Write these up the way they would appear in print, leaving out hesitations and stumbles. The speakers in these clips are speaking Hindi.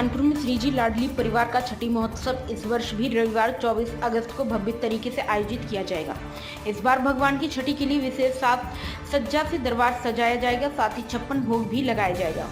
कानपुर में श्रीजी लाडली परिवार का छठी महोत्सव इस वर्ष भी रविवार 24 अगस्त को भव्य तरीके से आयोजित किया जाएगा। इस बार भगवान की छठी के लिए विशेष साज सज्जा से दरबार सजाया जाएगा, साथ ही 56 भोग भी लगाया जाएगा।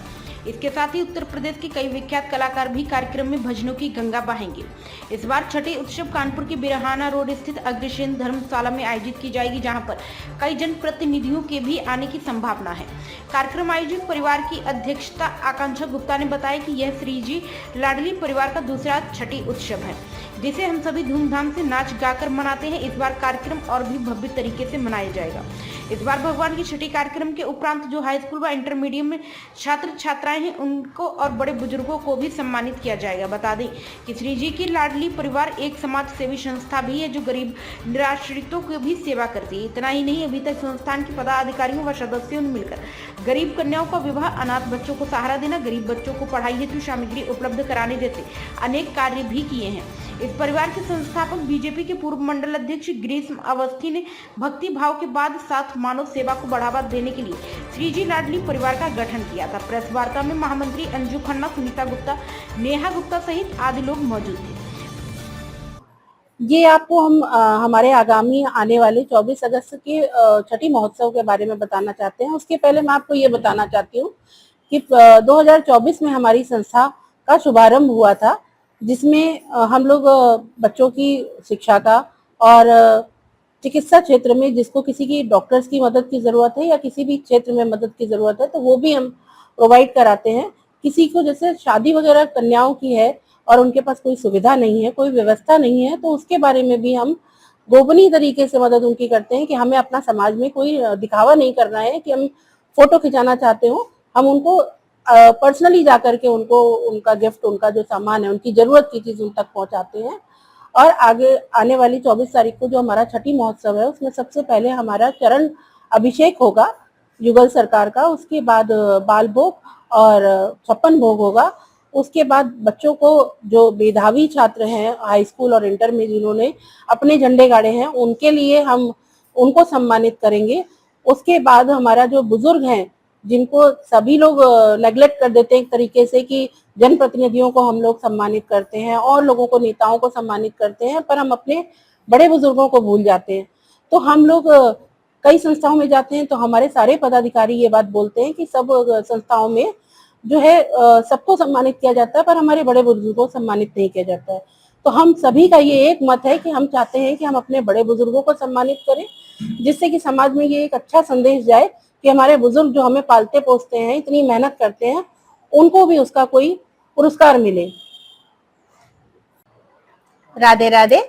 इसके साथ ही उत्तर प्रदेश के कई विख्यात कलाकार भी कार्यक्रम में भजनों की गंगा बहाएंगे। इस बार छठी उत्सव कानपुर के बिरहाना रोड स्थित अग्रसेन धर्मशाला में आयोजित की जाएगी, जहां पर कई जनप्रतिनिधियों के भी आने की संभावना है। कार्यक्रम आयोजक परिवार की अध्यक्षता आकांक्षा गुप्ता ने बताया कि यह श्रीजी लाडली परिवार का दूसरा छठी उत्सव है, जिसे हम सभी धूमधाम से नाच गाकर मनाते हैं। इस बार कार्यक्रम और भी भव्य तरीके से मनाया जाएगा। इस बार भगवान की छठी कार्यक्रम के उपरांत जो हाई स्कूल व इंटरमीडिएट में छात्र छात्राएं हैं, उनको और बड़े बुजुर्गों को भी सम्मानित किया जाएगा। बता दें कि श्रीजी की लाडली परिवार एक समाज सेवी संस्था भी है, जो गरीब निराश्रितों की भी सेवा करती है। इतना ही नहीं, अभी तक संस्थान के पदाधिकारियों व सदस्यों ने मिलकर गरीब कन्याओं का विवाह, अनाथ बच्चों को सहारा देना, गरीब बच्चों को पढ़ाई हेतु सामग्री उपलब्ध कराने जैसे अनेक कार्य भी किए हैं। इस परिवार के संस्थापक बीजेपी के पूर्व मंडल अध्यक्ष ग्रीष्म अवस्थी ने भक्ति भाव के बाद साथ मानव सेवा को बढ़ावा देने के लिए श्रीजी लाडली परिवार का गठन किया था। प्रेस वार्ता में महामंत्री अंजू खन्ना, सुनीता गुप्ता, नेहा गुप्ता सहित आदि लोग मौजूद थे। ये आपको हम हमारे आगामी आने वाले 24 अगस्त के छठी महोत्सव के बारे में बताना चाहते हैं। उसके पहले मैं आपको ये बताना चाहती हूँ कि 2024 में हमारी संस्था का शुभारंभ हुआ था, जिसमें हम लोग बच्चों की शिक्षा का और चिकित्सा क्षेत्र में जिसको किसी की डॉक्टर्स की मदद की ज़रूरत है या किसी भी क्षेत्र में मदद की ज़रूरत है, तो वो भी हम प्रोवाइड कराते हैं। किसी को जैसे शादी वगैरह कन्याओं की है और उनके पास कोई सुविधा नहीं है, कोई व्यवस्था नहीं है, तो उसके बारे में भी हम गोपनीय तरीके से मदद उनकी करते हैं कि हमें अपना समाज में कोई दिखावा नहीं करना है कि हम फोटो खिंचाना चाहते हो। हम उनको पर्सनली जाकर के उनको उनका गिफ्ट, उनका जो सामान है, उनकी जरूरत की चीज उन तक पहुंचाते हैं। और आगे आने वाली 24 तारीख को जो हमारा छठी महोत्सव है, उसमें सबसे पहले हमारा चरण अभिषेक होगा युगल सरकार का, उसके बाद बाल भोग और 56 भोग होगा। उसके बाद बच्चों को जो मेधावी छात्र हैं हाई स्कूल और इंटर में जिन्होंने अपने झंडे गाड़े हैं, उनके लिए हम उनको सम्मानित करेंगे। उसके बाद हमारा जो बुजुर्ग हैं, जिनको सभी लोग नेग्लेक्ट कर देते हैं एक तरीके से कि जनप्रतिनिधियों को हम लोग सम्मानित करते हैं और लोगों को, नेताओं को सम्मानित करते हैं, पर हम अपने बड़े बुजुर्गों को भूल जाते हैं। तो हम लोग कई संस्थाओं में जाते हैं तो हमारे सारे पदाधिकारी ये बात बोलते हैं कि सब संस्थाओं में जो है सबको सम्मानित किया जाता है, पर हमारे बड़े बुजुर्गों को सम्मानित नहीं किया जाता है। तो हम सभी का ये एक मत है कि हम चाहते हैं कि हम अपने बड़े बुजुर्गों को सम्मानित करें, जिससे कि समाज में ये एक अच्छा संदेश जाए कि हमारे बुजुर्ग जो हमें पालते पोसते हैं, इतनी मेहनत करते हैं, उनको भी उसका कोई पुरस्कार मिले। राधे राधे।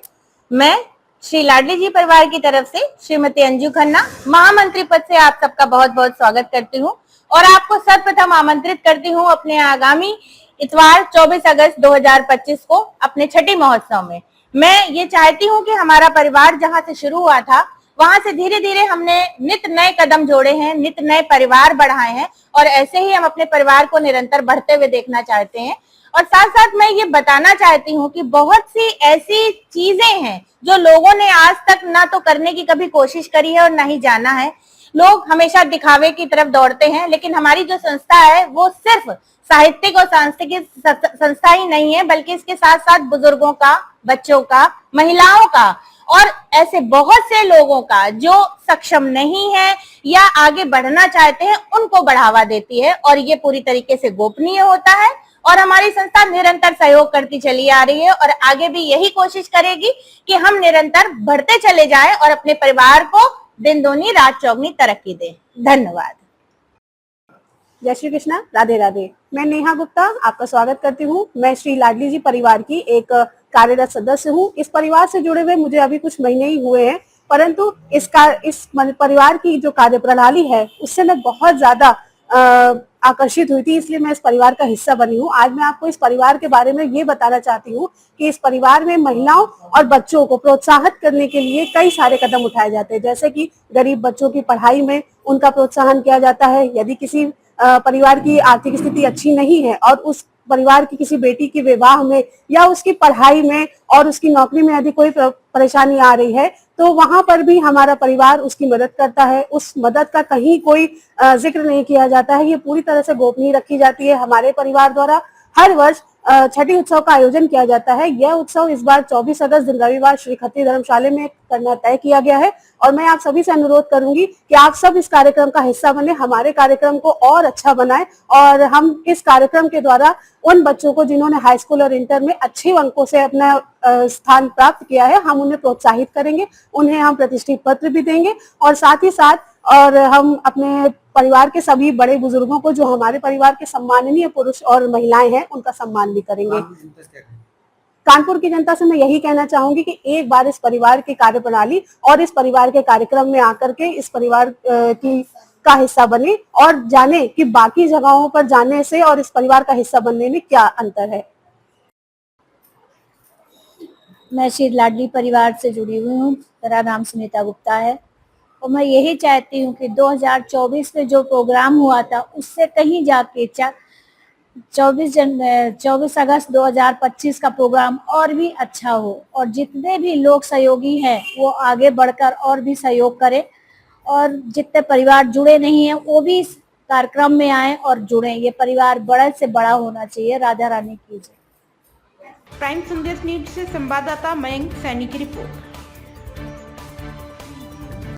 मैं श्री लाडली जी परिवार की तरफ से श्रीमती अंजू खन्ना, महामंत्री पद से आप सबका बहुत बहुत स्वागत करती हूँ और आपको सर्वप्रथम आमंत्रित करती हूँ अपने आगामी इतवार 24 अगस्त 2025 को अपने छठी महोत्सव में। मैं ये चाहती हूँ कि हमारा परिवार जहाँ से शुरू हुआ था, वहां से धीरे धीरे हमने नित नए कदम जोड़े हैं, नित नए परिवार बढ़ाए हैं और ऐसे ही हम अपने परिवार को निरंतर बढ़ते हुए देखना चाहते हैं। और साथ साथ मैं ये बताना चाहती हूँ कि बहुत सी ऐसी चीजें हैं जो लोगों ने आज तक ना तो करने की कभी कोशिश करी है और ना ही जाना है। लोग हमेशा दिखावे की तरफ दौड़ते हैं, लेकिन हमारी जो संस्था है वो सिर्फ साहित्यिक और सांस्कृतिक संस्था ही नहीं है, बल्कि इसके साथ साथ बुजुर्गों का, बच्चों का, महिलाओं का और ऐसे बहुत से लोगों का जो सक्षम नहीं है या आगे बढ़ना चाहते हैं, उनको बढ़ावा देती है। और ये पूरी तरीके से गोपनीय होता है और हमारी संस्था निरंतर सहयोग करती चली आ रही है और आगे भी यही कोशिश करेगी कि हम निरंतर बढ़ते चले जाएं और अपने परिवार को दिन दूनी रात चौगनी तरक्की दें। धन्यवाद। जय श्री कृष्णा, राधे राधे। मैं नेहा गुप्ता आपका स्वागत करती हूँ। मैं श्री लाडली जी परिवार की एक कार्यरत सदस्य हूँ। इस परिवार से जुड़े हुए मुझे अभी कुछ महीने ही हुए हैं, परंतु इस परिवार की जो कार्यप्रणाली है उससे मैं बहुत ज्यादा आकर्षित हुई थी, इसलिए मैं इस परिवार का हिस्सा बनी हूँ। आज मैं आपको इस परिवार के बारे में ये बताना चाहती हूँ कि इस परिवार में महिलाओं और बच्चों को प्रोत्साहित करने के लिए कई सारे कदम उठाए जाते हैं, जैसे कि गरीब बच्चों की पढ़ाई में उनका प्रोत्साहन किया जाता है। यदि किसी परिवार की आर्थिक स्थिति अच्छी नहीं है और उस परिवार की किसी बेटी के विवाह में या उसकी पढ़ाई में और उसकी नौकरी में यदि कोई परेशानी आ रही है, तो वहां पर भी हमारा परिवार उसकी मदद करता है। उस मदद का कहीं कोई जिक्र नहीं किया जाता है, ये पूरी तरह से गोपनीय रखी जाती है। हमारे परिवार द्वारा हर वर्ष छठी उत्सव का आयोजन किया जाता है। यह उत्सव इस बार 24 अगस्त दिन रविवार श्री खत्री धर्मशाला में करना तय किया गया है और मैं आप सभी से अनुरोध करूंगी कि आप सब इस कार्यक्रम का हिस्सा बने, हमारे कार्यक्रम को और अच्छा बनाएं और हम इस कार्यक्रम के द्वारा उन बच्चों को जिन्होंने हाई स्कूल और इंटर में अच्छे अंकों से अपना स्थान प्राप्त किया है, हम उन्हें प्रोत्साहित करेंगे, उन्हें हम प्रतिष्ठित पत्र भी देंगे और साथ ही साथ और हम अपने परिवार के सभी बड़े बुजुर्गों को, जो हमारे परिवार के सम्माननीय पुरुष और महिलाएं हैं, उनका सम्मान भी करेंगे। कानपुर की जनता से मैं यही कहना चाहूंगी कि एक बार इस परिवार की कार्यप्रणाली और इस परिवार के कार्यक्रम में आकर के इस परिवार का हिस्सा बने और जाने कि बाकी जगहों पर जाने से और इस परिवार का हिस्सा बनने में क्या अंतर है। मैं श्री लाडली परिवार से जुड़ी हुई हूँ। मेरा नाम सुनीता गुप्ता है और मैं यही चाहती हूँ कि 2024 में जो प्रोग्राम हुआ था उससे कहीं जाके 24 अगस्त 2025 का प्रोग्राम और भी अच्छा हो और जितने भी लोग सहयोगी हैं वो आगे बढ़कर और भी सहयोग करें और जितने परिवार जुड़े नहीं हैं वो भी इस कार्यक्रम में आए और जुड़े। ये परिवार बड़े से बड़ा होना चाहिए। राधा रानी की जय। प्राइम संदेश न्यूज से संवाददाता मयंक सैनी की रिपोर्ट।